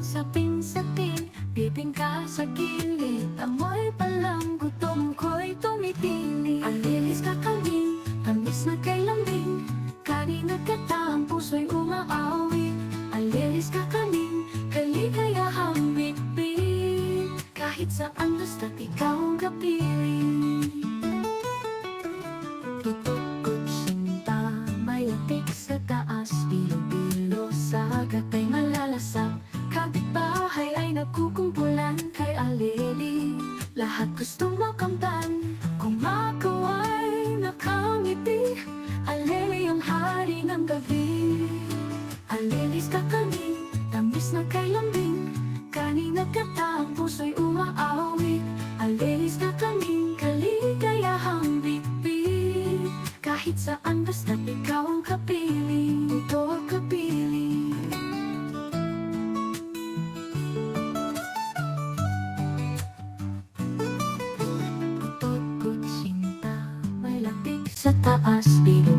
sapin-sapin, bibingka sa gilid. Amoy palang gutom ko'y tumitili. Ang lilis kakaling, tamis na kay lambing. Kanina kata ang puso'y umaawi. Ang lilis kakaling, kaligayahang bitbit. Kahit saan basta't ikaw ang kapiling. Tutok kutsinta, may latik sa taas. Bilo-bilo sa gatay malalasap. Kapitbahay ay nagkukumpulan kay Alili. Lahat gustong makamtan, kumakaway, nakangiti. Alili ang hari ng gabi. Alilis kakaning, tamis na kay lambing. Kanina kata ang puso'y umaawi. Alilis kakaning, kaligayahang bitbit. Kahit saan basta't ikaw ang kapiling. Ito ang kapiling. Tutok kutsinta, may latik sa taas. Bilo